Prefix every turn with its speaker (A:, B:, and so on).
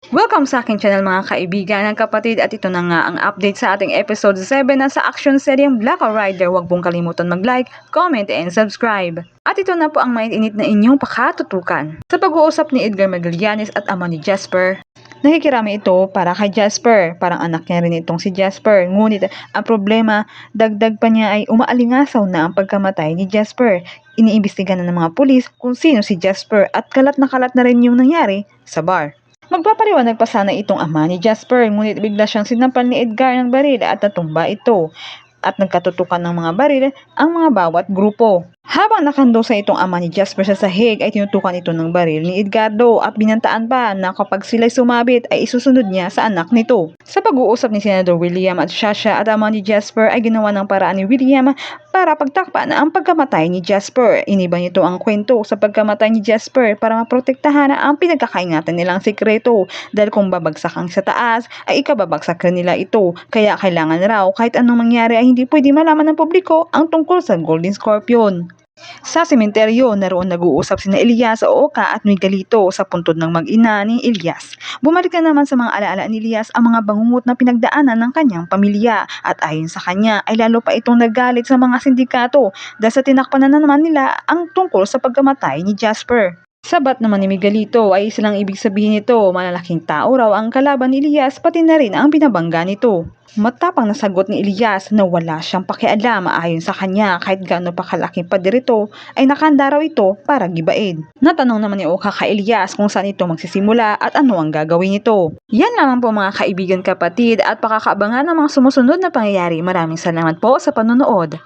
A: Welcome sa aking channel mga kaibigan ng kapatid at ito na nga ang update sa ating episode 7 na sa action seryeng Black Rider. Huwag pong kalimutan mag-like, comment, and subscribe. At ito na po ang mainit na inyong pakatutukan. Sa pag-uusap ni Edgar Magallanes at ama ni Jasper, nakikirami ito para kay Jasper. Parang anak niya rin itong si Jasper. Ngunit ang problema, dagdag pa niya ay umaalingasaw na ang pagkamatay ni Jasper. Iniimbestiga na ng mga pulis kung sino si Jasper at kalat na rin yung nangyari sa bar. Magpapaliwanag pa sana itong ama ni Jasper, ngunit bigla siyang sinampal ni Edgar ng baril at natumba ito. At nagkatutukan ng mga baril ang mga bawat grupo. Habang nakandosa itong ama ni Jasper sa sahig ay tinutukan ito ng baril ni Edgardo at binantaan pa na kapag sila'y sumabit ay isusunod niya sa anak nito. Sa pag-uusap ni Senador William at Shasha at ama ni Jasper ay ginawa ng paraan ni William para pagtakpan ang pagkamatay ni Jasper. Iniba nito ang kwento sa pagkamatay ni Jasper para maprotektahan ang pinagkakaingatan nilang sekreto dahil kung babagsak sa taas ay ikababagsak rin nila ito. Kaya kailangan raw kahit anong mangyari ay hindi pwede malaman ng publiko ang tungkol sa Golden Scorpion. Sa sementeryo, naroon nag-uusap sina Elias, Oka at Miguelito sa puntod ng mag-ina ni Elias. Bumalik na naman sa mga alaala ni Elias ang mga bangungot na pinagdaanan ng kanyang pamilya at ayon sa kanya ay lalo pa itong nagalit sa mga sindikato dahil sa tinakpan na naman nila ang tungkol sa pagkamatay ni Jasper. Sabat naman ni Miguelito ay silang ibig sabihin nito, malalaking tao raw ang kalaban ni Elias pati na rin ang binabangga nito. Matapang na sagot ni Elias na wala siyang pakialam ayon sa kanya kahit gaano pa kalaking pader ito ay nakahanda raw ito para gibain. Natanong naman ni Oka kay Elias kung saan ito magsisimula at ano ang gagawin nito. Yan lamang po mga kaibigan kapatid at pakakaabangan ng mga sumusunod na pangyayari. Maraming salamat po sa panonood.